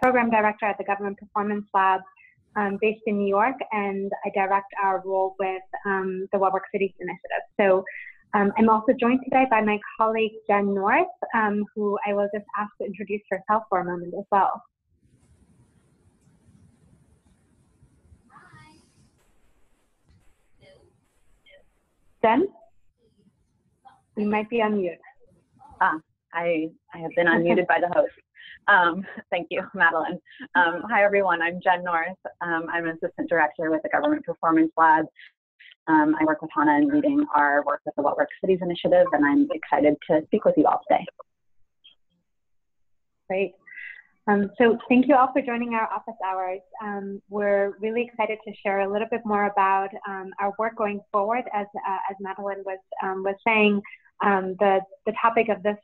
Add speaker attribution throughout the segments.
Speaker 1: Program Director at the Government Performance Lab based in New York, and I direct our role with the What Works Cities initiative. So I'm also joined today by my colleague, Jen North, who I will just ask to introduce herself for a moment as well. Jen? You might be on mute.
Speaker 2: I have been unmuted by the host. Thank you, Madeline. Hi, everyone. I'm Jen North. I'm an Assistant Director with the Government Performance Lab. I work with Hannah in leading our work with the What Works Cities initiative, and I'm excited to speak with you all today.
Speaker 1: Great. So thank you all for joining our office hours. We're really excited to share a little bit more about our work going forward. As Madeline was saying, the topic of this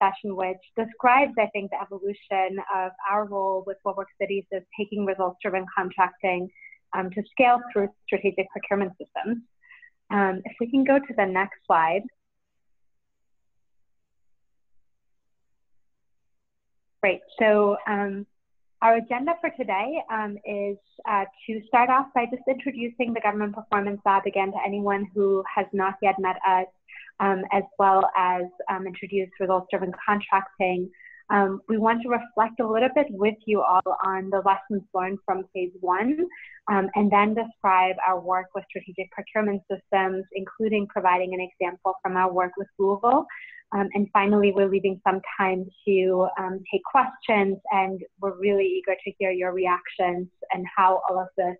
Speaker 1: session, which describes, I think, the evolution of our role with What Works Cities, is taking results-driven contracting to scale through strategic procurement systems. If we can go to the next slide. Great. So our agenda for today is to start off by just introducing the Government Performance Lab again to anyone who has not yet met us, as well as introduce results-driven contracting. We want to reflect a little bit with you all on the lessons learned from phase one, and then describe our work with strategic procurement systems, including providing an example from our work with Google. And finally, we're leaving some time to take questions, and we're really eager to hear your reactions and how all of this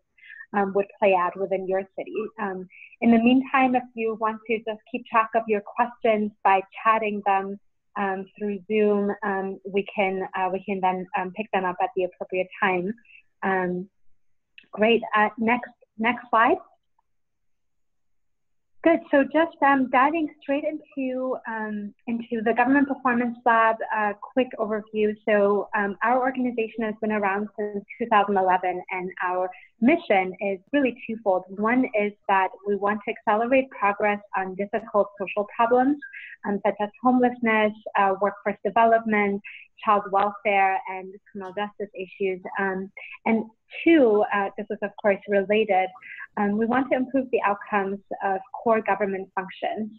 Speaker 1: would play out within your city. In the meantime, if you want to just keep track of your questions by chatting them through Zoom, we can then pick them up at the appropriate time. Great. Next slide. Good. So just diving straight into the Government Performance Lab, quick overview. So our organization has been around since 2011, and our mission is really twofold. One is that we want to accelerate progress on difficult social problems, such as homelessness, workforce development, child welfare, and criminal justice issues. And two, this is of course related, we want to improve the outcomes of core government functions.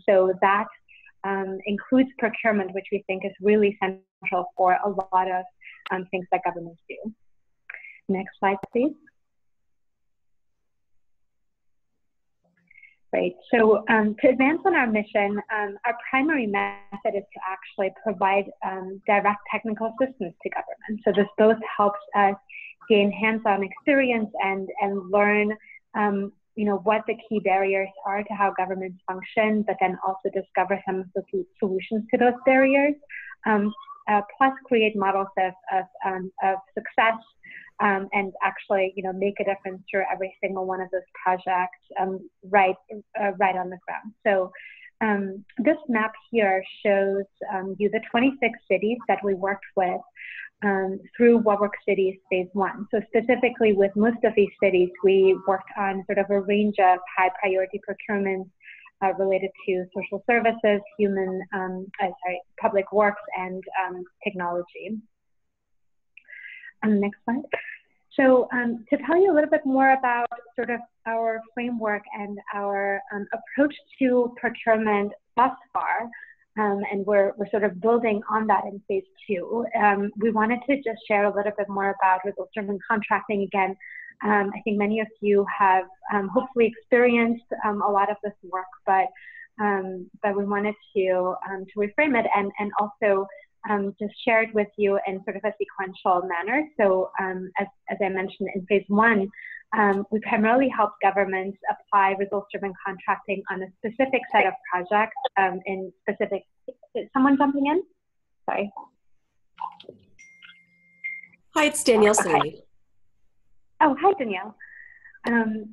Speaker 1: So that includes procurement, which we think is really central for a lot of things that governments do. Next slide, please. Great. So to advance on our mission, our primary method is to actually provide direct technical assistance to government. So this both helps us gain hands-on experience and learn what the key barriers are to how governments function, but then also discover some of the solutions to those barriers, plus create models of success, and actually, make a difference through every single one of those projects right on the ground. So this map here shows you the 26 cities that we worked with through What Works Cities phase one. So specifically with most of these cities, we worked on sort of a range of high priority procurements related to social services, public works, and technology. Next slide. So to tell you a little bit more about sort of our framework and our approach to procurement thus far, and we're sort of building on that in phase two, we wanted to just share a little bit more about results-driven contracting again. I think many of you have hopefully experienced a lot of this work, but we wanted to reframe it and also just share it with you in sort of a sequential manner. So as I mentioned in phase one, we primarily help governments apply results-driven contracting on a specific set of projects in specific. Is someone jumping in? Sorry.
Speaker 3: Hi, it's Danielle.
Speaker 1: Okay. Oh, hi, Danielle.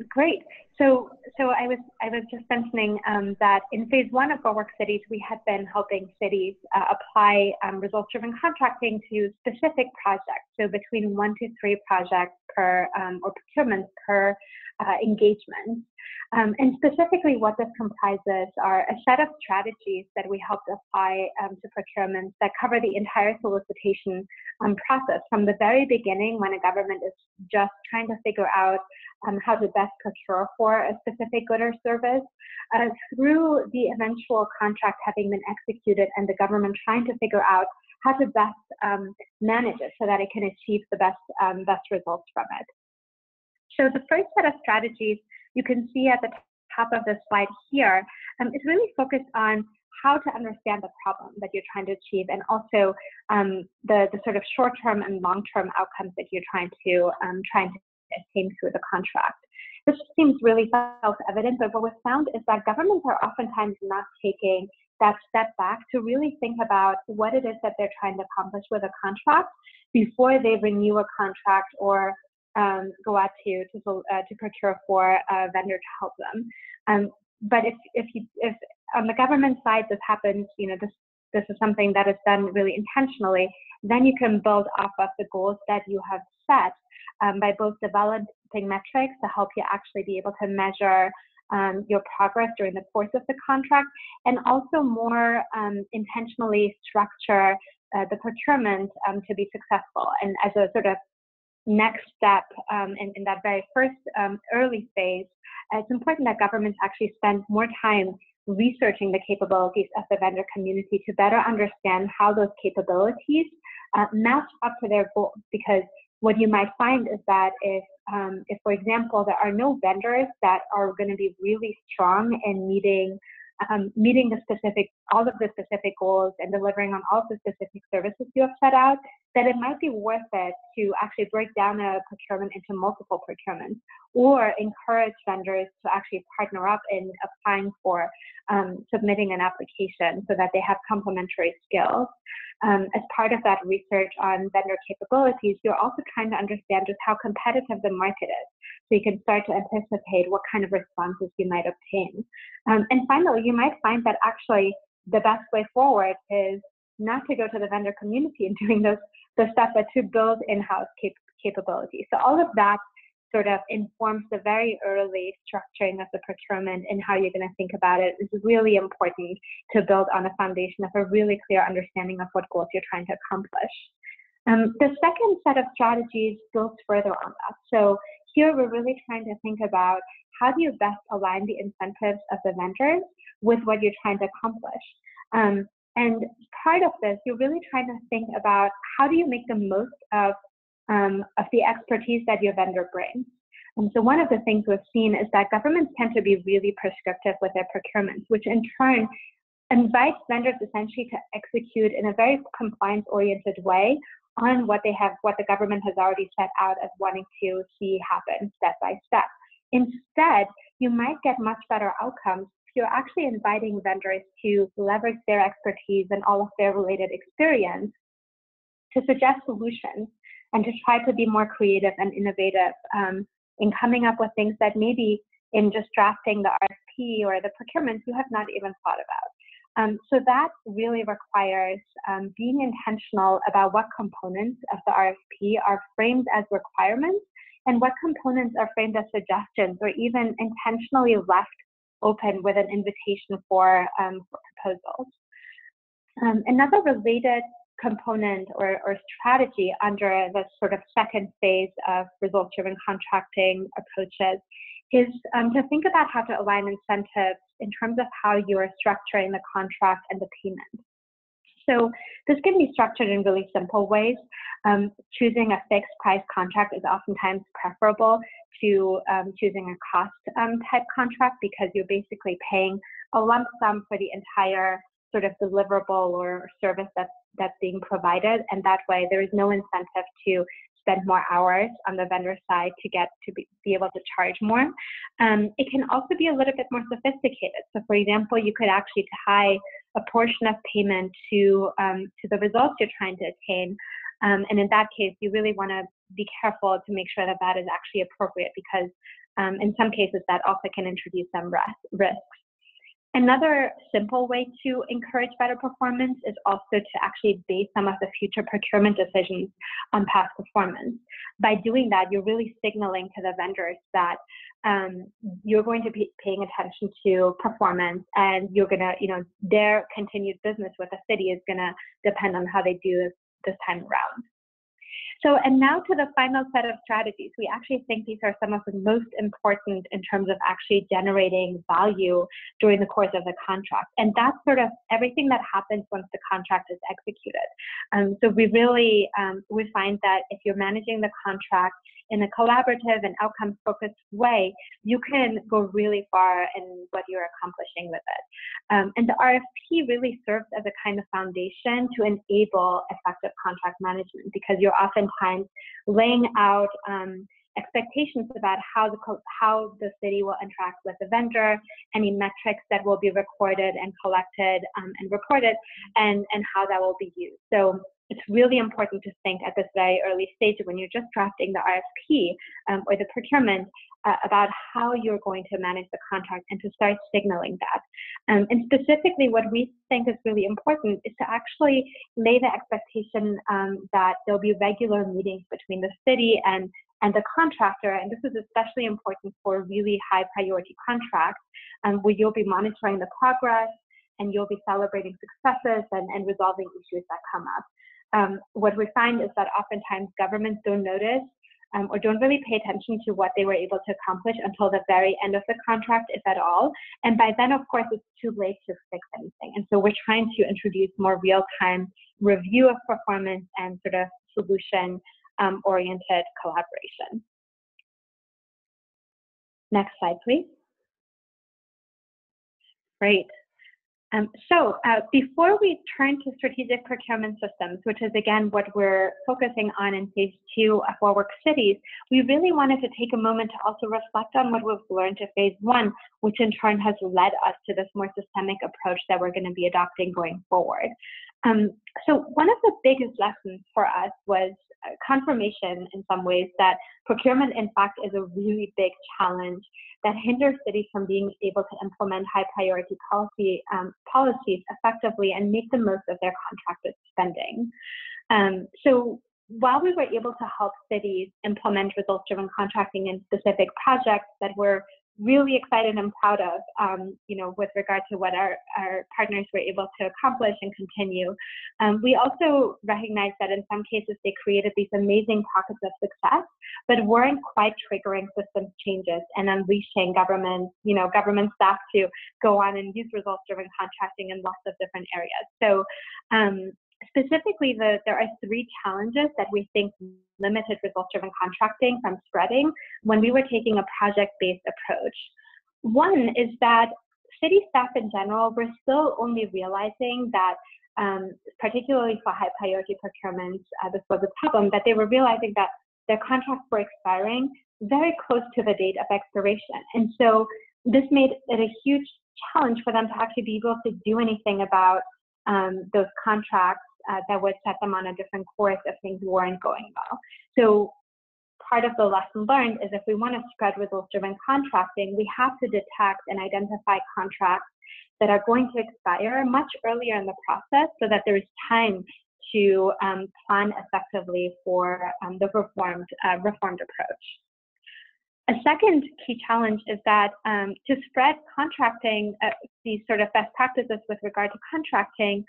Speaker 1: Great. So I was just mentioning that in phase one of What Works Cities, we had been helping cities apply results-driven contracting to specific projects. So between 1 to 3 projects per, or procurements per engagement. And specifically what this comprises are a set of strategies that we help apply to procurements that cover the entire solicitation process from the very beginning when a government is just trying to figure out how to best procure for a specific good or service, through the eventual contract having been executed and the government trying to figure out how to best manage it so that it can achieve the best results from it. So the first set of strategies you can see at the top of the slide here is really focused on how to understand the problem that you're trying to achieve, and also the sort of short-term and long-term outcomes that you're trying to attain through the contract. This seems really self-evident, but what was found is that governments are oftentimes not taking that step back to really think about what it is that they're trying to accomplish with a contract before they renew a contract or go out to procure for a vendor to help them. But if on the government side this happens, this is something that is done really intentionally, then you can build off of the goals that you have set by both developing metrics to help you actually be able to measure your progress during the course of the contract, and also more intentionally structure the procurement to be successful. And as a sort of next step in that very first early phase, it's important that governments actually spend more time researching the capabilities of the vendor community to better understand how those capabilities match up to their goals. Because what you might find is that if, for example, there are no vendors that are going to be really strong in meeting all of the specific goals and delivering on all of the specific services you have set out, that it might be worth it to actually break down a procurement into multiple procurements, or encourage vendors to actually partner up in applying for submitting an application so that they have complementary skills. As part of that research on vendor capabilities, you're also trying to understand just how competitive the market is, so you can start to anticipate what kind of responses you might obtain. And finally, you might find that actually the best way forward is not to go to the vendor community and doing the stuff, but to build in-house capabilities. So all of that sort of informs the very early structuring of the procurement and how you're going to think about it. Is really important to build on a foundation of a really clear understanding of what goals you're trying to accomplish. The second set of strategies builds further on that. So here we're really trying to think about how do you best align the incentives of the vendors with what you're trying to accomplish. And part of this, you're really trying to think about how do you make the most of the expertise that your vendor brings. And so one of the things we've seen is that governments tend to be really prescriptive with their procurements, which in turn invites vendors essentially to execute in a very compliance-oriented way on what the government has already set out as wanting to see happen step by step. Instead, you might get much better outcomes if you're actually inviting vendors to leverage their expertise and all of their related experience to suggest solutions and to try to be more creative and innovative in coming up with things that maybe in just drafting the RFP or the procurements you have not even thought about. So that really requires being intentional about what components of the RFP are framed as requirements and what components are framed as suggestions or even intentionally left open with an invitation for proposals. Another related component or strategy under the sort of second phase of results-driven contracting approaches is to think about how to align incentives in terms of how you are structuring the contract and the payment. So this can be structured in really simple ways. Choosing a fixed price contract is oftentimes preferable to choosing a cost type contract, because you're basically paying a lump sum for the entire sort of deliverable or service that's being provided, and that way there is no incentive to spend more hours on the vendor side to be able to charge more. It can also be a little bit more sophisticated. So for example, you could actually tie a portion of payment to the results you're trying to attain. And in that case, you really want to be careful to make sure that that is actually appropriate, because in some cases that also can introduce some risks. Another simple way to encourage better performance is also to actually base some of the future procurement decisions on past performance. By doing that, you're really signaling to the vendors that you're going to be paying attention to performance, and you're going to, their continued business with the city is going to depend on how they do this time around. So, and now to the final set of strategies. We actually think these are some of the most important in terms of actually generating value during the course of the contract. And that's sort of everything that happens once the contract is executed. So we really, we find that if you're managing the contract in a collaborative and outcome-focused way, you can go really far in what you're accomplishing with it. And the RFP really serves as a kind of foundation to enable effective contract management, because you're oftentimes laying out expectations about how the city will interact with the vendor, any metrics that will be recorded and collected and reported, and how that will be used. So it's really important to think at this very early stage when you're just drafting the RFP or the procurement about how you're going to manage the contract and to start signaling that. And specifically, what we think is really important is to actually lay the expectation that there'll be regular meetings between the city and the contractor. And this is especially important for really high priority contracts where you'll be monitoring the progress and you'll be celebrating successes and resolving issues that come up. What we find is that oftentimes governments don't notice or don't really pay attention to what they were able to accomplish until the very end of the contract, if at all. And by then, of course, it's too late to fix anything. And so we're trying to introduce more real-time review of performance and sort of solution-oriented collaboration. Next slide, please. Great. So before we turn to strategic procurement systems, which is again what we're focusing on in phase 2 of our work cities, we really wanted to take a moment to also reflect on what we've learned in phase 1, which in turn has led us to this more systemic approach that we're going to be adopting going forward. So one of the biggest lessons for us was confirmation in some ways that procurement, in fact, is a really big challenge that hinders cities from being able to implement high priority policies effectively and make the most of their contracted spending. So while we were able to help cities implement results-driven contracting in specific projects that we're really excited and proud of, with regard to what our partners were able to accomplish and continue. We also recognize that in some cases they created these amazing pockets of success, but weren't quite triggering systems changes and unleashing government staff to go on and use results-driven contracting in lots of different areas. So specifically, there are 3 challenges that we think limited results-driven contracting from spreading when we were taking a project-based approach. One is that city staff in general were still only realizing that, particularly for high priority procurements, this was a problem, that they were realizing that their contracts were expiring very close to the date of expiration. And so this made it a huge challenge for them to actually be able to do anything about those contracts that would set them on a different course if things weren't going well. So part of the lesson learned is if we want to spread results-driven contracting, we have to detect and identify contracts that are going to expire much earlier in the process so that there is time to plan effectively for the reformed approach. A second key challenge is that to spread contracting, these sort of best practices with regard to contracting,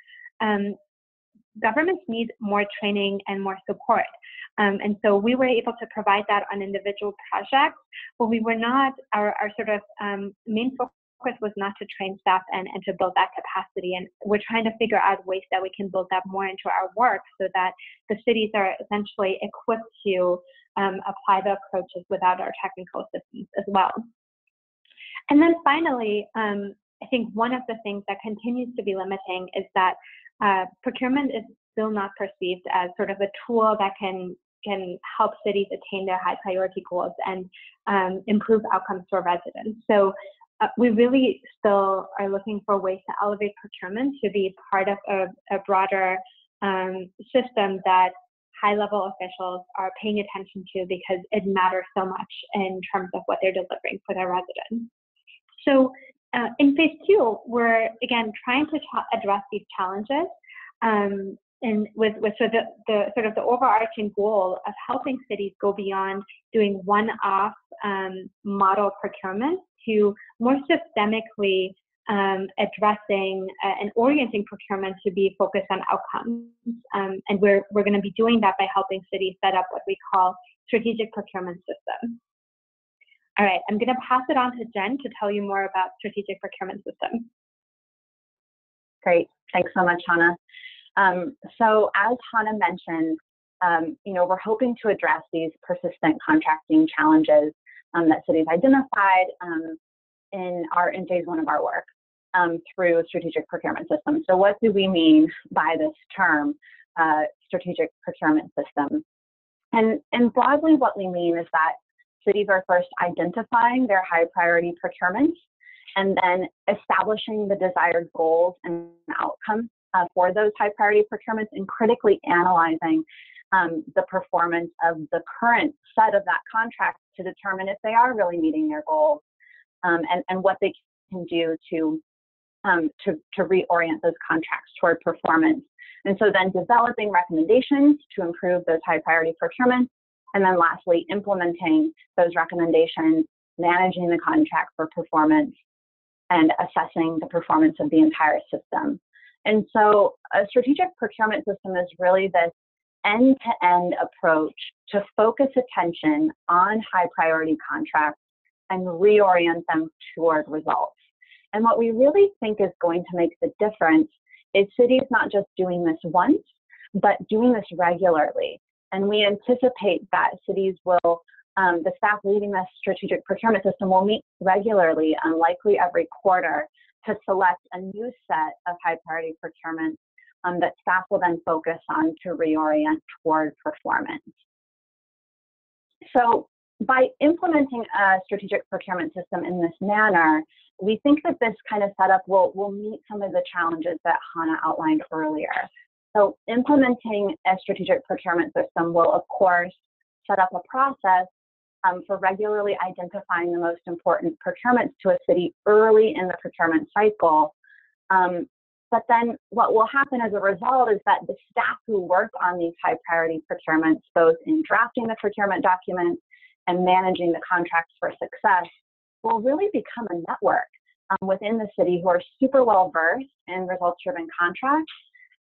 Speaker 1: governments need more training and more support. And so we were able to provide that on individual projects, but we were not, our sort of main focus was not to train staff and to build that capacity. And we're trying to figure out ways that we can build that more into our work so that the cities are essentially equipped to apply the approaches without our technical assistance as well. And then finally, I think one of the things that continues to be limiting is that procurement is still not perceived as sort of a tool that can help cities attain their high priority goals and improve outcomes for residents. So we really still are looking for ways to elevate procurement to be part of a broader system that high-level officials are paying attention to because it matters so much in terms of what they're delivering for their residents. So In phase two, we're again trying to address these challenges, and with the overarching goal of helping cities go beyond doing one-off model procurement to more systemically addressing and orienting procurement to be focused on outcomes. And we're going to be doing that by helping cities set up what we call strategic procurement systems. All right, I'm going to pass it on to Jen to tell you more about strategic procurement systems.
Speaker 2: Great, thanks so much, Hannah. So as Hannah mentioned, we're hoping to address these persistent contracting challenges that cities identified in phase one of our work through strategic procurement systems. So what do we mean by this term, strategic procurement system? And broadly, what we mean is that cities are first identifying their high priority procurements and then establishing the desired goals and outcomes for those high priority procurements and critically analyzing the performance of the current set of that contract to determine if they are really meeting their goals and what they can do to reorient those contracts toward performance. And so then developing recommendations to improve those high priority procurements, and then lastly, implementing those recommendations, managing the contract for performance, and assessing the performance of the entire system. And so a strategic procurement system is really this end-to-end approach to focus attention on high priority contracts and reorient them toward results. And what we really think is going to make the difference is cities not just doing this once, but doing this regularly. And we anticipate that cities will, the staff leading this strategic procurement system will meet regularly, likely every quarter, to select a new set of high priority procurements that staff will then focus on to reorient toward performance. So by implementing a strategic procurement system in this manner, we think that this kind of setup will meet some of the challenges that Hannah outlined earlier. So implementing a strategic procurement system will, of course, set up a process for regularly identifying the most important procurements to a city early in the procurement cycle. But then what will happen as a result is that the staff who work on these high priority procurements, both in drafting the procurement documents and managing the contracts for success, will really become a network within the city who are super well versed in results-driven contracts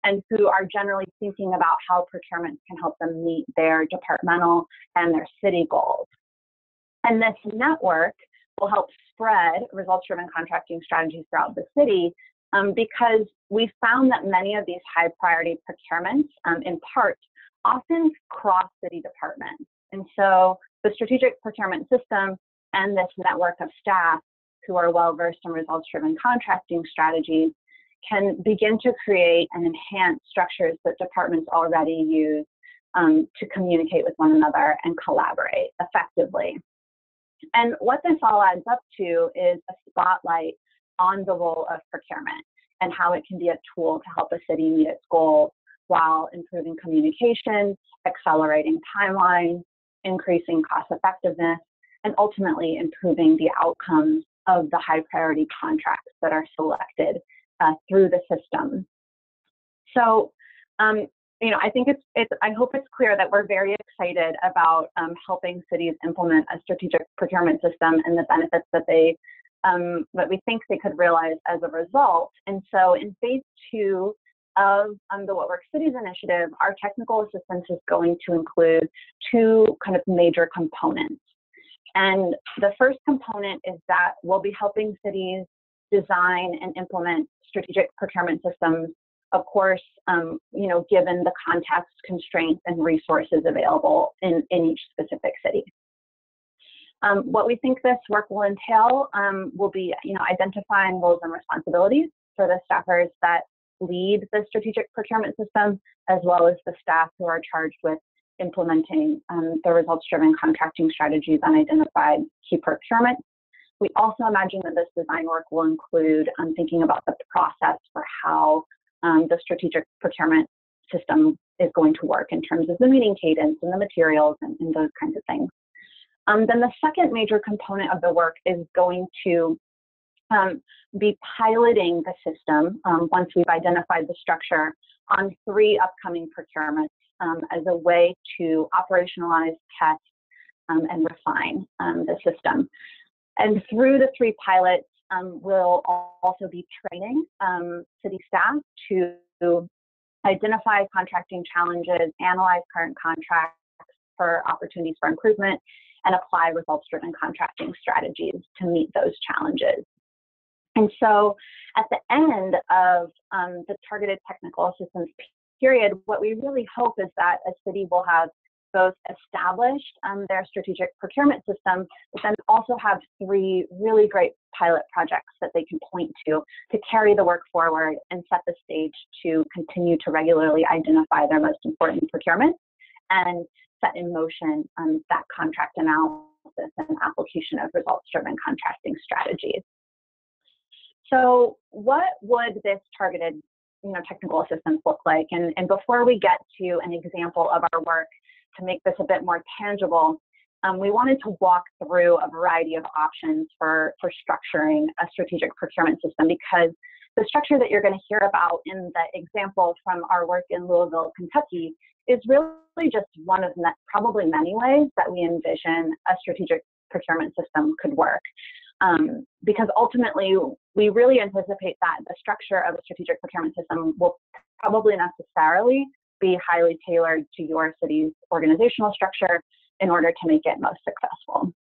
Speaker 2: and who are generally thinking about how procurements can help them meet their departmental and their city goals. And this network will help spread results-driven contracting strategies throughout the city because we found that many of these high priority procurements, in part, often cross city departments. And so the strategic procurement system and this network of staff who are well-versed in results-driven contracting strategies can begin to create and enhance structures that departments already use to communicate with one another and collaborate effectively. And what this all adds up to is a spotlight on the role of procurement and how it can be a tool to help a city meet its goals while improving communication, accelerating timelines, increasing cost effectiveness, and ultimately improving the outcomes of the high priority contracts that are selected through the system. So, I think I hope it's clear that we're very excited about helping cities implement a strategic procurement system and the benefits that we think they could realize as a result. And so in phase 2 of the What Works Cities initiative, our technical assistance is going to include 2 kind of major components. And the first component is that we'll be helping cities design and implement strategic procurement systems, of course, given the context, constraints, and resources available in each specific city. What we think this work will entail will be, identifying roles and responsibilities for the staffers that lead the strategic procurement system, as well as the staff who are charged with implementing the results-driven contracting strategies on identified key procurements. We also imagine that this design work will include thinking about the process for how the strategic procurement system is going to work in terms of the meeting cadence and the materials and those kinds of things. Then the second major component of the work is going to be piloting the system once we've identified the structure on 3 upcoming procurements as a way to operationalize, test, and refine the system. And through the 3 pilots, we'll also be training city staff to identify contracting challenges, analyze current contracts for opportunities for improvement, and apply results-driven contracting strategies to meet those challenges. And so at the end of the targeted technical assistance period, what we really hope is that a city will have both established their strategic procurement system, but then also have 3 really great pilot projects that they can point to carry the work forward and set the stage to continue to regularly identify their most important procurements and set in motion that contract analysis and application of results-driven contracting strategies. So what would this targeted technical assistance look like? And before we get to an example of our work, to make this a bit more tangible, we wanted to walk through a variety of options for structuring a strategic procurement system, because the structure that you're going to hear about in the example from our work in Louisville, Kentucky, is really just one of probably many ways that we envision a strategic procurement system could work. Because ultimately, we really anticipate that the structure of a strategic procurement system will probably necessarily be highly tailored to your city's organizational structure in order to make it most successful.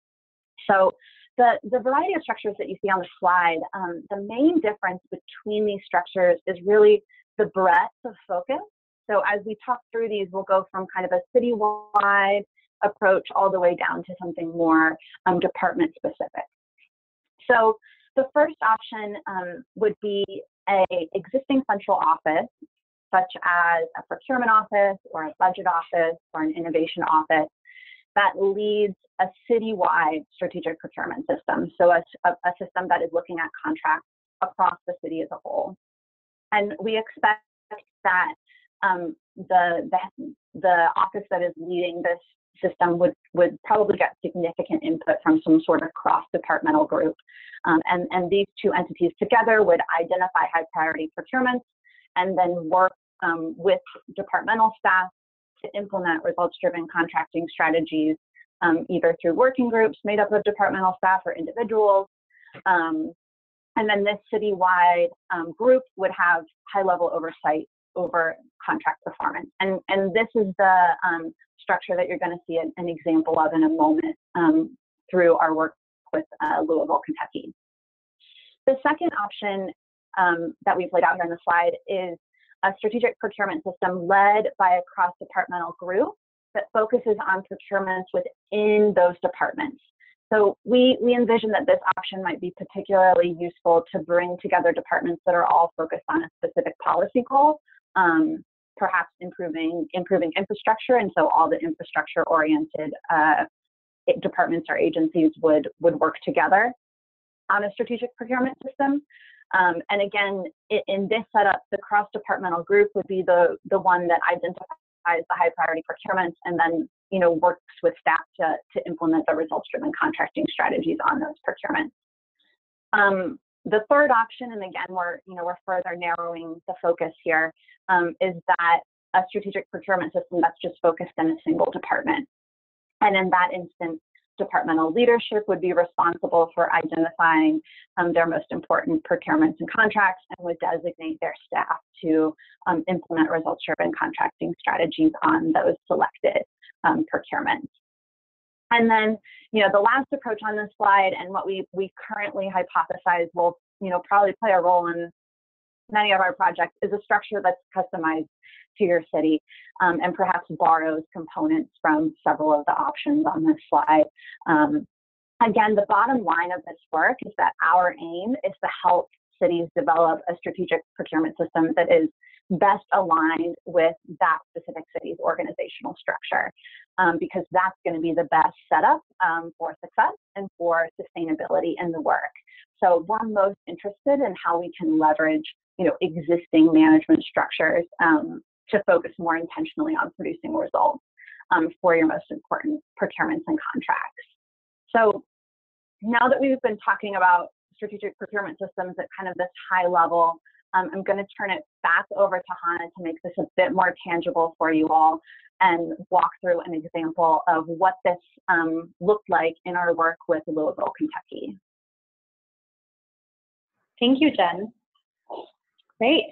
Speaker 2: So the variety of structures that you see on the slide, the main difference between these structures is really the breadth of focus. So as we talk through these, we'll go from kind of a citywide approach all the way down to something more department specific. So the first option would be an existing central office, such as a procurement office or a budget office or an innovation office, that leads a citywide strategic procurement system. So a system that is looking at contracts across the city as a whole. And we expect that the office that is leading this system would probably get significant input from some sort of cross-departmental group. And these 2 entities together would identify high priority procurements and then work with departmental staff to implement results-driven contracting strategies, either through working groups made up of departmental staff or individuals. And then this citywide group would have high-level oversight over contract performance. And this is the structure that you're going to see an example of in a moment through our work with Louisville, Kentucky. The second option that we've laid out here on the slide is a strategic procurement system led by a cross-departmental group that focuses on procurements within those departments. So we envision that this option might be particularly useful to bring together departments that are all focused on a specific policy goal, perhaps improving infrastructure, and so all the infrastructure-oriented departments or agencies would work together on a strategic procurement system. And again, in this setup, the cross-departmental group would be the one that identifies the high priority procurements and then works with staff to implement the results-driven contracting strategies on those procurements. The third option, and again, we're further narrowing the focus here, is that a strategic procurement system that's just focused in a single department. And in that instance, departmental leadership would be responsible for identifying their most important procurements and contracts, and would designate their staff to implement results-driven contracting strategies on those selected procurements. And then, the last approach on this slide, and what we currently hypothesize will, probably play a role in many of our projects, is a structure that's customized to your city and perhaps borrows components from several of the options on this slide. Again, the bottom line of this work is that our aim is to help cities develop a strategic procurement system that is best aligned with that specific city's organizational structure, because that's going to be the best setup for success and for sustainability in the work. So we're most interested in how we can leverage, existing management structures to focus more intentionally on producing results for your most important procurements and contracts. So now that we've been talking about strategic procurement systems at kind of this high level. I'm going to turn it back over to Hannah to make this a bit more tangible for you all and walk through an example of what this looked like in our work with Louisville, Kentucky.
Speaker 1: Thank you, Jen. Great.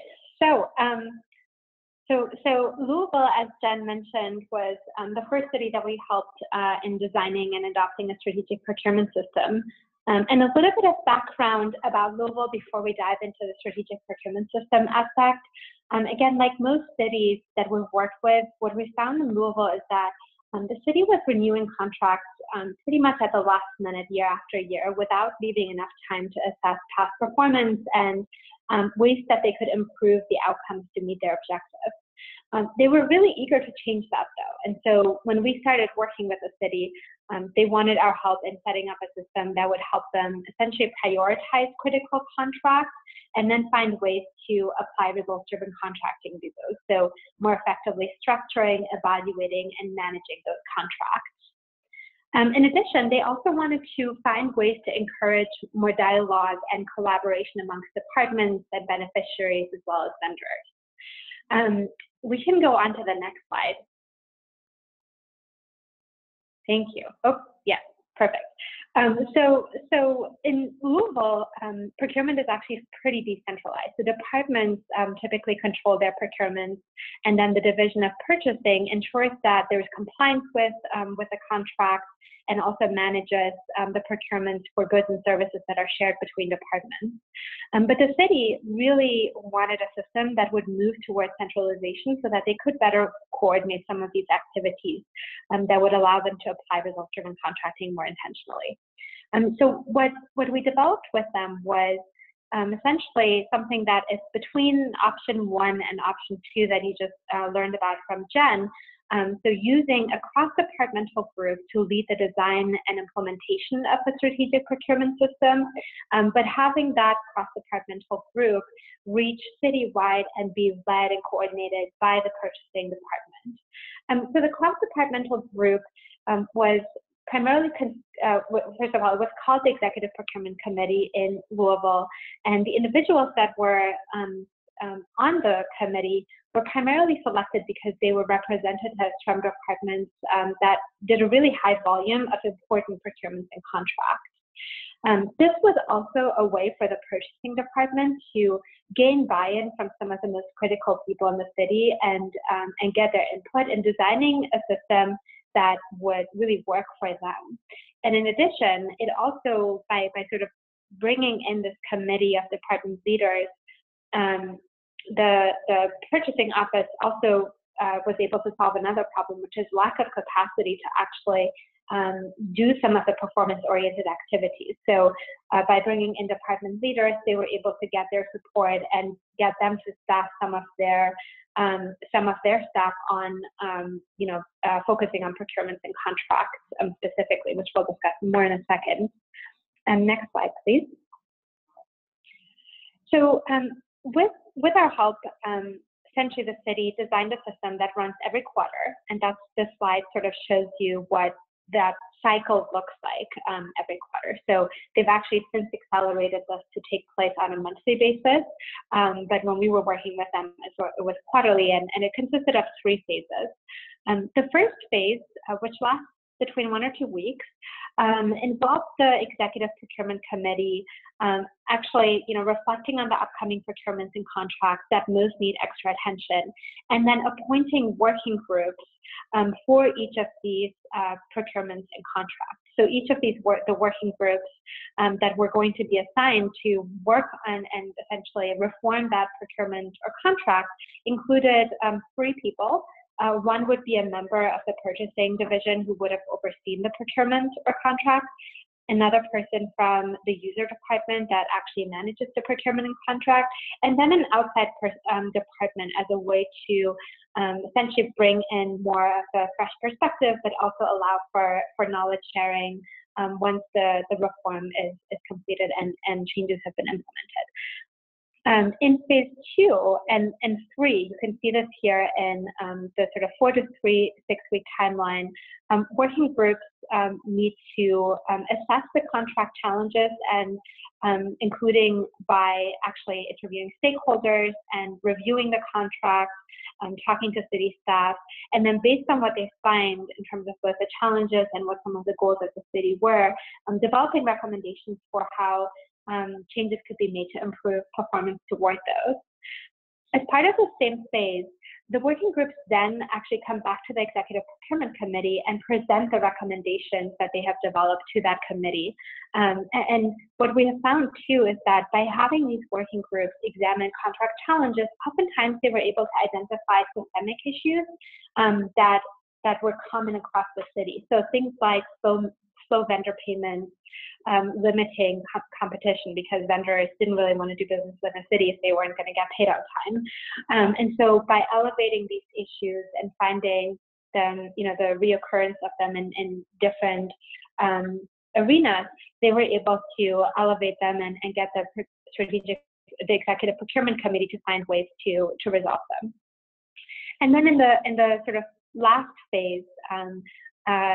Speaker 1: So, Louisville, as Jen mentioned, was the first city that we helped in designing and adopting a strategic procurement system. And a little bit of background about Louisville before we dive into the strategic procurement system aspect. Again, like most cities that we've worked with, what we found in Louisville is that the city was renewing contracts pretty much at the last minute, year after year, without leaving enough time to assess past performance and ways that they could improve the outcomes to meet their objectives. They were really eager to change that, though. And so when we started working with the city, they wanted our help in setting up a system that would help them essentially prioritize critical contracts and then find ways to apply results-driven contracting to those. So more effectively structuring, evaluating, and managing those contracts. In addition, they also wanted to find ways to encourage more dialogue and collaboration amongst departments and beneficiaries as well as vendors. We can go on to the next slide. Thank you. Oh, yeah, perfect. So in Louisville, procurement is actually pretty decentralized. The departments typically control their procurements, and then the division of purchasing ensures that there's compliance with the contract and also manages the procurements for goods and services that are shared between departments. But the city really wanted a system that would move towards centralization so that they could better coordinate some of these activities that would allow them to apply results-driven contracting more intentionally. So what we developed with them was essentially something that is between option 1 and option 2 that you just learned about from Jen. So using a cross-departmental group to lead the design and implementation of the strategic procurement system, but having that cross-departmental group reach citywide and be led and coordinated by the purchasing department. So the cross-departmental group was primarily, first of all, it was called the Executive Procurement Committee in Louisville, and the individuals that were on the committee were primarily selected because they were representatives from departments that did a really high volume of important procurements and contracts. This was also a way for the purchasing department to gain buy-in from some of the most critical people in the city and get their input in designing a system that would really work for them. And in addition, it also, by sort of bringing in this committee of department leaders, the purchasing office also was able to solve another problem, which is lack of capacity to actually do some of the performance-oriented activities. So by bringing in department leaders, they were able to get their support and get them to staff some of their staff on, focusing on procurements and contracts specifically, which we'll discuss more in a second. Next slide, please. So with our help, essentially the city designed a system that runs every quarter, and this slide sort of shows you what that cycle looks like every quarter. So they've actually since accelerated this to take place on a monthly basis, but when we were working with them, it was quarterly, and it consisted of 3 phases. The first phase, which lasts between 1 or 2 weeks, involved the Executive Procurement Committee actually, reflecting on the upcoming procurements and contracts that most need extra attention, and then appointing working groups for each of these procurements and contracts. So each of these the working groups that were going to be assigned to work on and essentially reform that procurement or contract included 3 people. One would be a member of the purchasing division who would have overseen the procurement or contract, another person from the user department that actually manages the procurement and contract, and then an outside department as a way to essentially bring in more of a fresh perspective, but also allow for knowledge sharing once the reform is completed and changes have been implemented. In phase 2 and 3, you can see this here in the sort of 4 to 6 week timeline. Working groups meet to assess the contract challenges, and including by actually interviewing stakeholders and reviewing the contract, talking to city staff, and then based on what they find in terms of both the challenges and what some of the goals of the city were, developing recommendations for how changes could be made to improve performance toward those. As part of the same phase, the working groups then actually come back to the Executive Procurement Committee and present the recommendations that they have developed to that committee. And what we have found too is that by having these working groups examine contract challenges, oftentimes they were able to identify systemic issues that were common across the city. So things like slow vendor payments, limiting competition because vendors didn't really want to do business with the city if they weren't going to get paid on time. And so by elevating these issues and finding them, the reoccurrence of them in different arenas, they were able to elevate them and get the Executive Procurement Committee to find ways to resolve them. And then in the sort of last phase,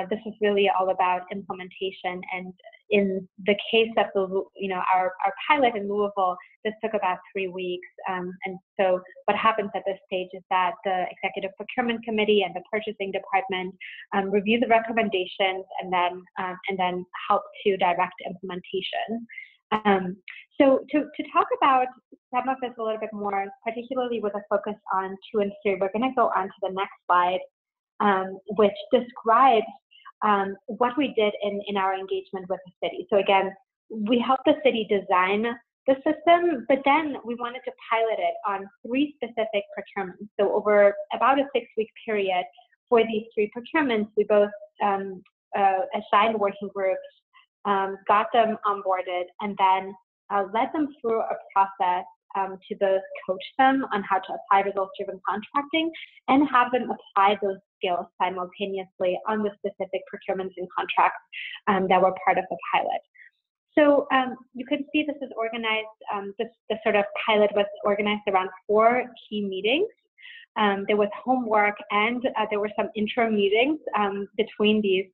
Speaker 1: this is really all about implementation. And in the case of our pilot in Louisville, this took about 3 weeks. And so what happens at this stage is that the Executive Procurement Committee and the Purchasing Department review the recommendations and then help to direct implementation. So to talk about some of this a little bit more, particularly with a focus on 2 and 3, we're going to go on to the next slide, which describes what we did in our engagement with the city. So again, we helped the city design the system, but then we wanted to pilot it on 3 specific procurements. So over about a 6-week period for these 3 procurements, we both assigned working groups, got them onboarded, and then led them through a process to both coach them on how to apply results-driven contracting and have them apply those skills simultaneously on the specific procurements and contracts that were part of the pilot. So you can see this is organized, this sort of pilot was organized around 4 key meetings. There was homework and there were some interim meetings between these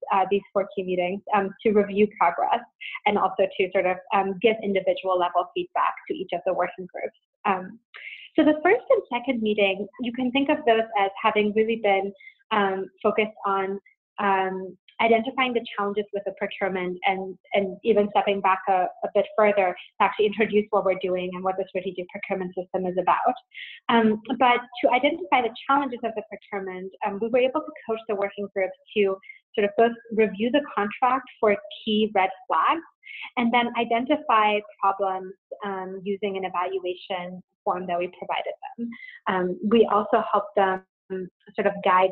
Speaker 1: 4 key meetings to review progress and also to sort of give individual level feedback to each of the working groups. So the first and second meeting, you can think of those as having really been focused on identifying the challenges with the procurement and even stepping back a bit further to actually introduce what we're doing and what the strategic procurement system is about. But to identify the challenges of the procurement, we were able to coach the working groups to sort of both review the contract for key red flags and then identify problems using an evaluation form that we provided them. We also helped them sort of guide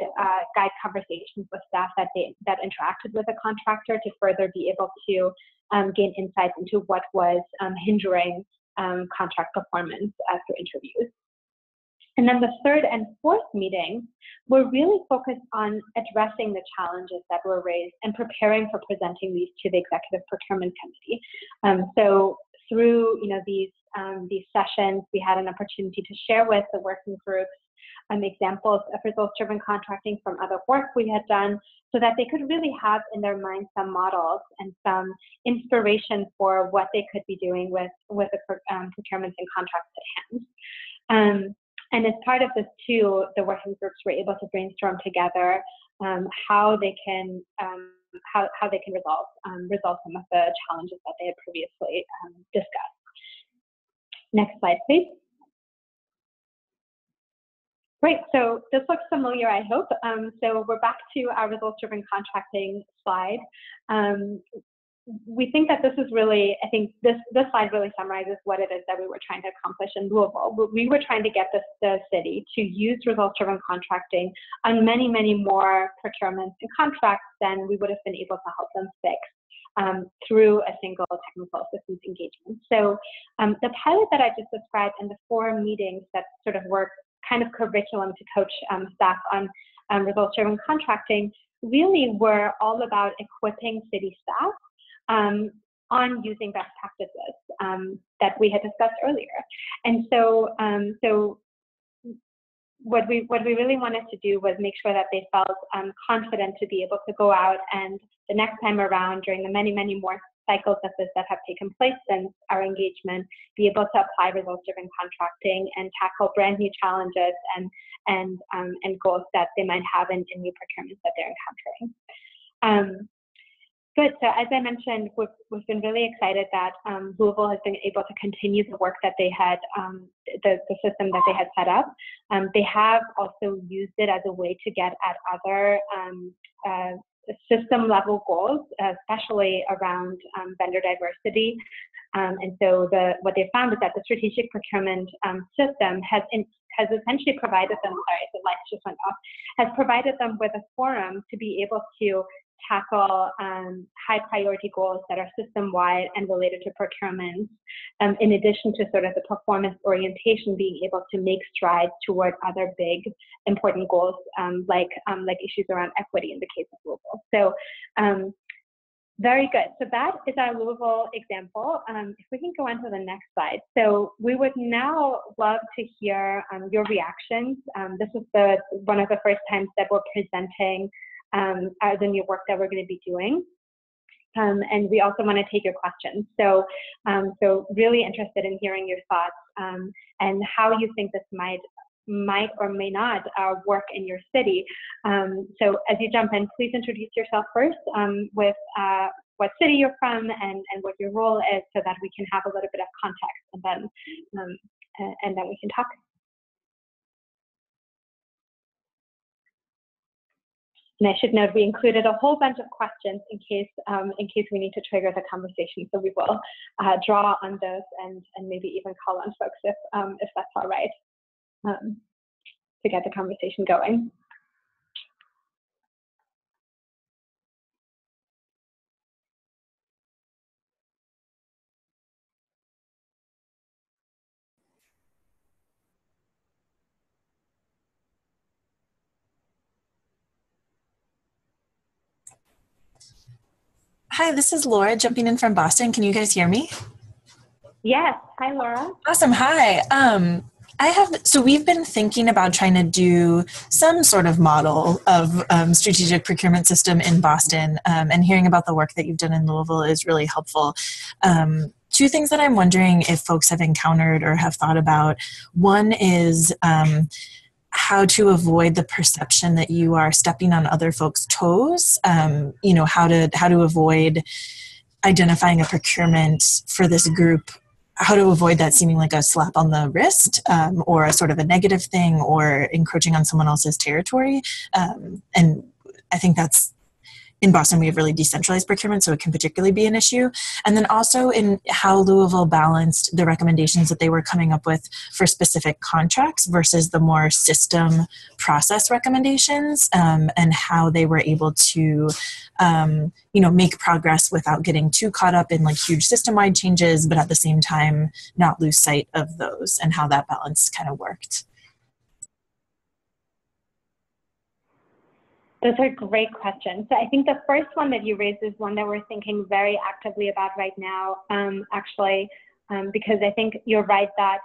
Speaker 1: conversations with staff that interacted with a contractor to further be able to gain insights into what was hindering contract performance through interviews. And then the third and fourth meetings were really focused on addressing the challenges that were raised and preparing for presenting these to the Executive Procurement Committee. So through these sessions, we had an opportunity to share with the working groups examples of results-driven contracting from other work we had done so that they could really have in their mind some models and some inspiration for what they could be doing with the procurements and contracts at hand. And as part of this too, the working groups were able to brainstorm together how they can resolve some of the challenges that they had previously discussed. Next slide, please. Great, so this looks familiar, I hope. So we're back to our results-driven contracting slide. We think that this is really, I think this slide really summarizes what it is that we were trying to accomplish in Louisville. We were trying to get the city to use results-driven contracting on many, many more procurements and contracts than we would have been able to help them fix through a single technical assistance engagement. So the pilot that I just described and the 4 meetings that sort of were kind of curriculum to coach staff on results-driven contracting really were all about equipping city staff on using best practices that we had discussed earlier. And so what we really wanted to do was make sure that they felt confident to be able to go out and the next time around, during the many more cycles of this that have taken place since our engagement, be able to apply results-driven contracting and tackle brand new challenges and goals that they might have in new procurements that they're encountering. Good. So as I mentioned, we've been really excited that Louisville has been able to continue the work that they had, the system that they had set up. They have also used it as a way to get at other system level goals, especially around vendor diversity. And so what they found is that the strategic procurement system has essentially provided them, sorry, the lights just went off, has provided them with a forum to be able to tackle high priority goals that are system-wide and related to procurement, in addition to sort of the performance orientation, being able to make strides toward other big important goals like issues around equity in the case of Louisville. So very good. So that is our Louisville example. If we can go on to the next slide. So we would now love to hear your reactions. This is one of the first times that we're presenting the new work that we're going to be doing. And we also want to take your questions. So, really interested in hearing your thoughts and how you think this might or may not work in your city. So as you jump in, please introduce yourself first with what city you're from and what your role is, so that we can have a little bit of context, and then we can talk. And I should note we included a whole bunch of questions in case we need to trigger the conversation. So we will draw on those and maybe even call on folks if that's all right, to get the conversation going.
Speaker 3: Hi, this is Laura jumping in from Boston. Can you guys hear me?
Speaker 1: Yes. Hi, Laura.
Speaker 3: Awesome. Hi. So we've been thinking about trying to do some sort of model of strategic procurement system in Boston, and hearing about the work that you've done in Louisville is really helpful. Two things that I'm wondering if folks have encountered or have thought about. One is how to avoid the perception that you are stepping on other folks' toes. How to avoid identifying a procurement for this group, how to avoid that seeming like a slap on the wrist, or a sort of a negative thing, or encroaching on someone else's territory. And I think that's, in Boston, we have really decentralized procurement, so it can particularly be an issue. And then also in how Louisville balanced the recommendations that they were coming up with for specific contracts versus the more system process recommendations, and how they were able to, make progress without getting too caught up in like huge system-wide changes, but at the same time not lose sight of those, and how that balance kind of worked.
Speaker 1: Those are great questions. So I think the first one that you raised is one that we're thinking very actively about right now, because I think you're right that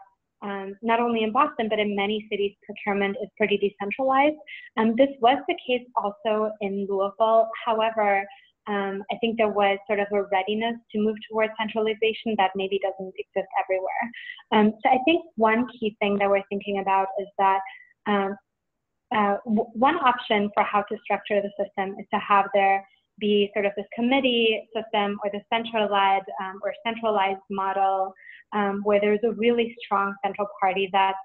Speaker 1: not only in Boston, but in many cities, procurement is pretty decentralized. This was the case also in Louisville. However, I think there was sort of a readiness to move towards centralization that maybe doesn't exist everywhere. So I think one key thing that we're thinking about is that one option for how to structure the system is to have there be sort of this committee system, or the centralized model, where there's a really strong central party that's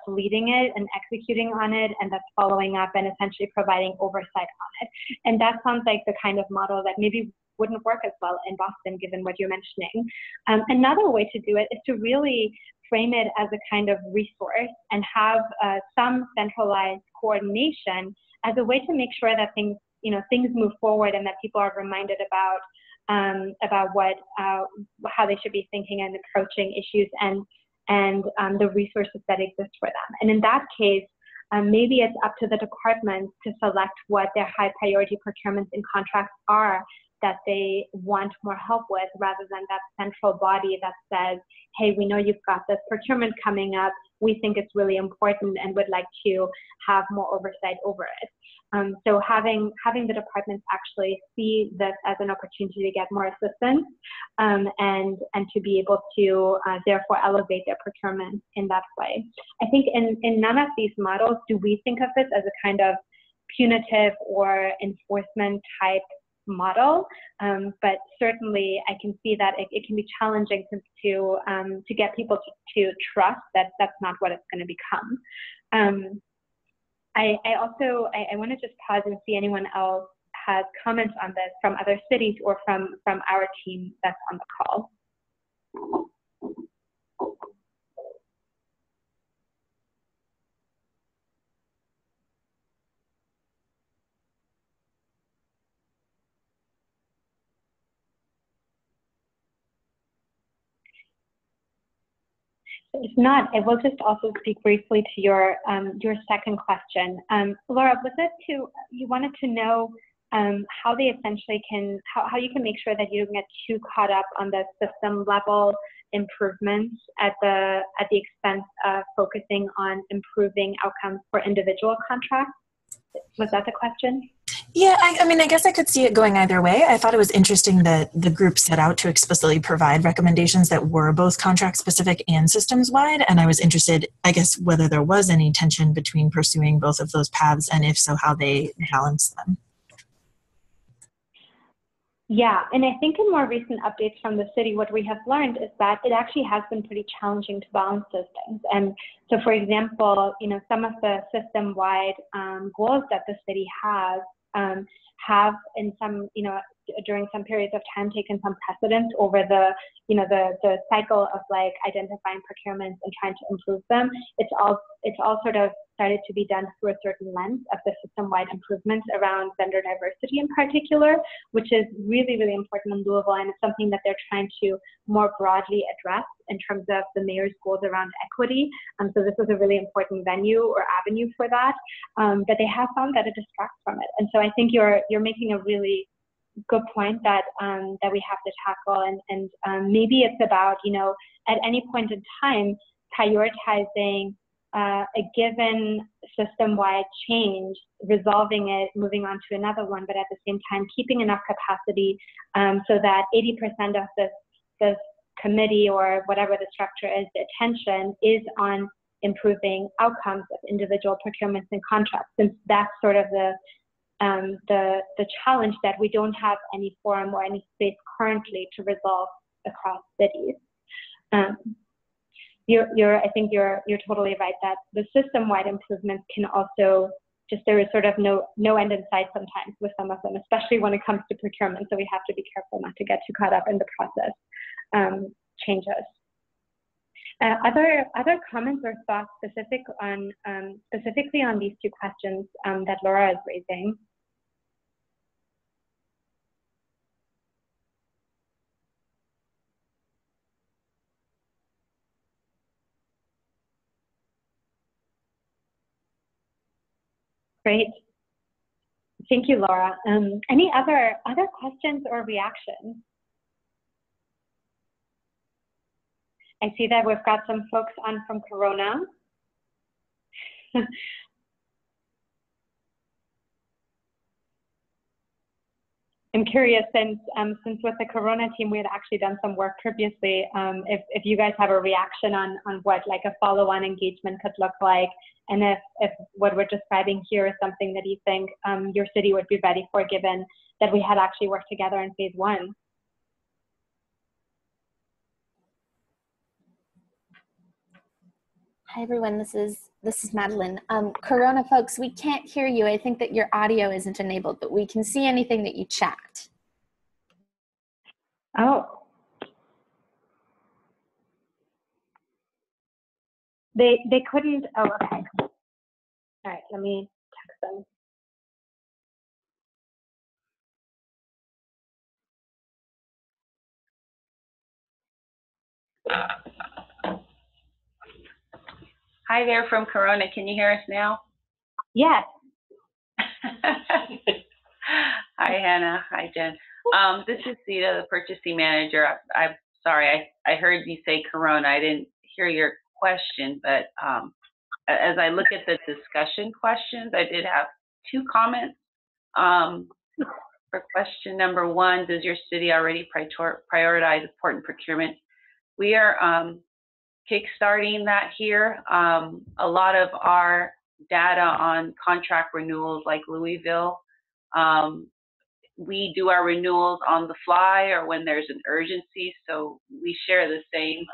Speaker 1: leading it and executing on it, and that's following up and essentially providing oversight on it. And that sounds like the kind of model that maybe wouldn't work as well in Boston, given what you're mentioning. Another way to do it is to really frame it as a kind of resource and have some centralized coordination as a way to make sure that things move forward, and that people are reminded about how they should be thinking and approaching issues, and the resources that exist for them. And in that case, maybe it's up to the departments to select what their high priority procurements and contracts are that they want more help with, rather than that central body that says, hey, we know you've got this procurement coming up. We think it's really important and would like to have more oversight over it. So having the departments actually see this as an opportunity to get more assistance, and to be able to therefore elevate their procurement in that way. I think in none of these models do we think of this as a kind of punitive or enforcement type model, but certainly I can see that it can be challenging to get people to trust that that's not what it's going to become. I want to just pause and see anyone else has comments on this from other cities or from our team that's on the call. If not, I will just also speak briefly to your second question. Laura, was it you wanted to know how they essentially how you can make sure that you don't get too caught up on the system level improvements at the expense of focusing on improving outcomes for individual contracts? Was that the question?
Speaker 3: Yeah, I mean, I guess I could see it going either way. I thought it was interesting that the group set out to explicitly provide recommendations that were both contract specific and systems wide. And I was interested, I guess, whether there was any tension between pursuing both of those paths, and if so, how they balanced them.
Speaker 1: Yeah, and I think in more recent updates from the city, what we have learned is that it actually has been pretty challenging to balance those things. And so, for example, some of the system-wide goals that the city has in some, during some periods of time taken some precedence over the cycle of like identifying procurements and trying to improve them. It's all sort of started to be done through a certain lens of the system-wide improvements around vendor diversity in particular, which is really, really important in Louisville, and it's something that they're trying to more broadly address in terms of the mayor's goals around equity. So this is a really important venue or avenue for that, but they have found that it distracts from it. And so I think you're making a really good point that we have to tackle, and maybe it's about, at any point in time, prioritizing a given system-wide change, resolving it, moving on to another one, but at the same time keeping enough capacity so that 80% of this committee or whatever the structure is, the attention is on improving outcomes of individual procurements and contracts, since that's sort of the challenge that we don't have any forum or any space currently to resolve across cities. I think you're totally right that the system-wide improvements can also there is sort of no end in sight sometimes with some of them, especially when it comes to procurement. So we have to be careful not to get too caught up in the process changes. Other comments or thoughts specifically on these two questions that Laura is raising? Great. Thank you, Laura. Any other questions or reactions? I see that we've got some folks on from Corona. I'm curious, since with the Corona team, we had actually done some work previously, if you guys have a reaction on what like a follow-on engagement could look like, and if what we're describing here is something that you think your city would be ready for, given that we had actually worked together in phase 1.
Speaker 4: Hi everyone, this is Madeline. Corona folks, we can't hear you. I think that your audio isn't enabled, but we can see anything that you chat.
Speaker 1: Oh. They couldn't, oh, okay. All right, let me text them.
Speaker 5: Hi there from Corona. Can you hear us now?
Speaker 1: Yes.
Speaker 5: Hi, Hannah. Hi, Jen. This is Sita, the purchasing manager. I'm sorry, I heard you say Corona. I didn't hear your question, but as I look at the discussion questions, I did have two comments. For question number one, does your city already prioritize important procurement? We are kickstarting that here. A lot of our data on contract renewals, like Louisville, we do our renewals on the fly or when there's an urgency. So we share the same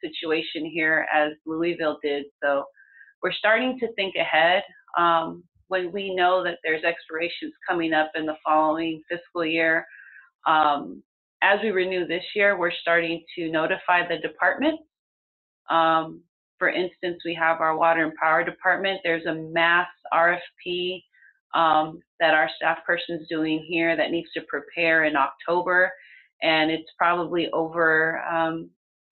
Speaker 5: situation here as Louisville did. So we're starting to think ahead when we know that there's expirations coming up in the following fiscal year. As we renew this year, we're starting to notify the department. For instance, we have our water and power department. There's a mass RFP that our staff person's doing here that needs to prepare in October. And it's probably over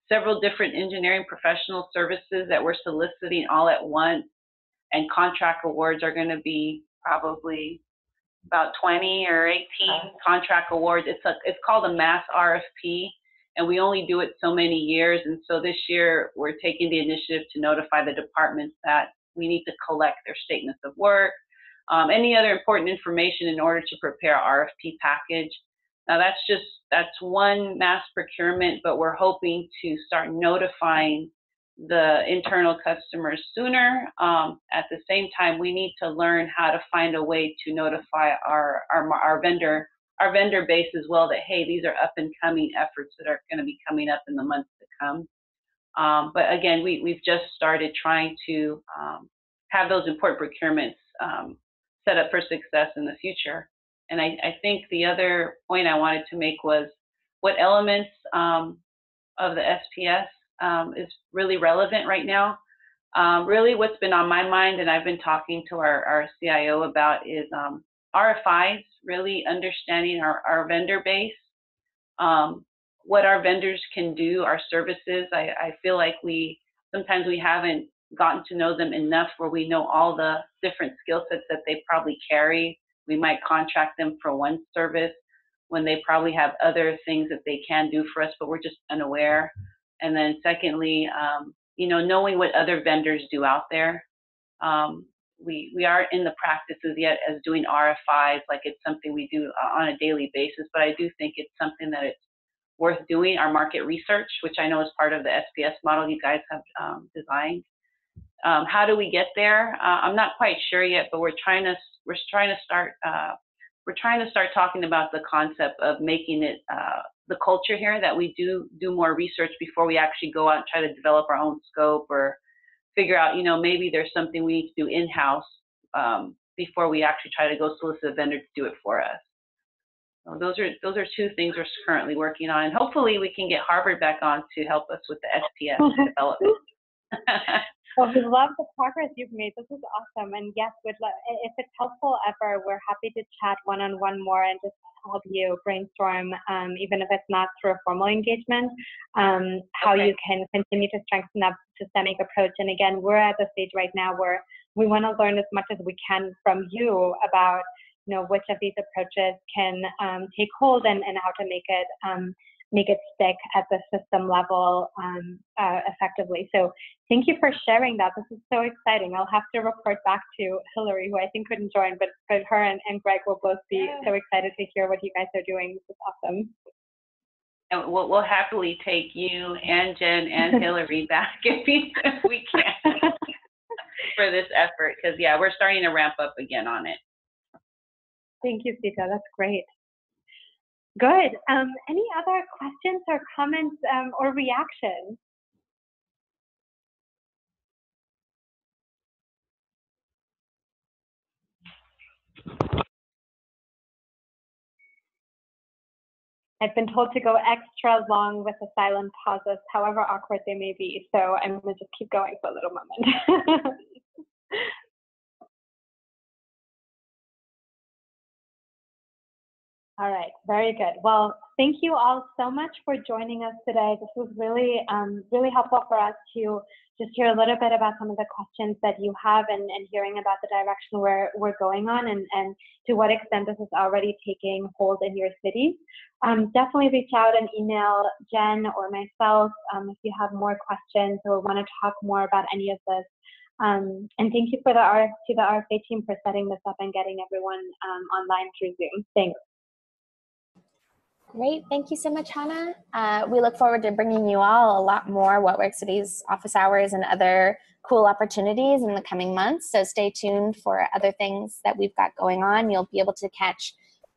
Speaker 5: several different engineering professional services that we're soliciting all at once. And contract awards are going to be probably about 20 or 18 contract awards. It's called a mass RFP, and we only do it so many years. And so this year we're taking the initiative to notify the departments that we need to collect their statements of work, any other important information in order to prepare our RFP package. Now that's one mass procurement, but we're hoping to start notifying the internal customers sooner. At the same time, we need to learn how to find a way to notify our vendor base as well that, hey, these are up and coming efforts that are going to be coming up in the months to come. But again, we've just started trying to have those important procurements set up for success in the future. And I think the other point I wanted to make was what elements of the SPS is really relevant right now. Really what's been on my mind, and I've been talking to our CIO about, is RFIs, really understanding our vendor base, what our vendors can do, our services. I feel like sometimes we haven't gotten to know them enough where we know all the different skill sets that they probably carry. We might contract them for one service when they probably have other things that they can do for us, but we're just unaware. And then secondly, knowing what other vendors do out there. We aren't in the practices yet as doing RFIs, like it's something we do on a daily basis, but I do think it's something that it's worth doing, our market research, which I know is part of the SPS model you guys have designed. How do we get there? I'm not quite sure yet, but we're trying to start talking about the concept of making it the culture here, that we do more research before we actually go out and try to develop our own scope or figure out, maybe there's something we need to do in-house before we actually try to go solicit a vendor to do it for us. So those are two things we're currently working on, and hopefully we can get Harvard back on to help us with the SPS development.
Speaker 1: Well, we love the progress you've made. This is awesome. And yes, if it's helpful ever, we're happy to chat one-on-one more and just help you brainstorm, even if it's not through a formal engagement, how you can continue to strengthen that systemic approach. And again, we're at the stage right now where we want to learn as much as we can from you about, which of these approaches can take hold and how to make it stick at the system level effectively. So thank you for sharing that. This is so exciting. I'll have to report back to Hillary, who I think couldn't join, but her and Greg will both be so excited to hear what you guys are doing. This is awesome.
Speaker 5: And we'll happily take you and Jen and Hillary back if we can for this effort, because we're starting to ramp up again on it.
Speaker 1: Thank you, Sita. That's great. Good. Any other questions or comments or reactions? I've been told to go extra long with the silent pauses, however awkward they may be. So I'm going to just keep going for a little moment. All right, very good. Well, thank you all so much for joining us today. This was really, really helpful for us to just hear a little bit about some of the questions that you have and hearing about the direction we're going on and to what extent this is already taking hold in your cities. Definitely reach out and email Jen or myself if you have more questions or want to talk more about any of this. And thank you to the RFA team for setting this up and getting everyone online through Zoom. Thanks.
Speaker 4: Great. Thank you so much, Hannah. We look forward to bringing you all a lot more What Works Cities office hours and other cool opportunities in the coming months. So stay tuned for other things that we've got going on. You'll be able to catch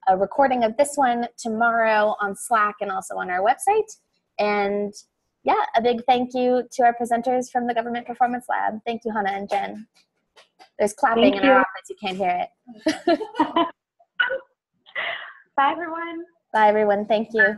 Speaker 4: a recording of this one tomorrow on Slack and also on our website. And yeah, a big thank you to our presenters from the Government Performance Lab. Thank you, Hannah and Jen. There's clapping in our office. You can't hear it.
Speaker 1: Bye, everyone.
Speaker 4: Bye, everyone. Thank you.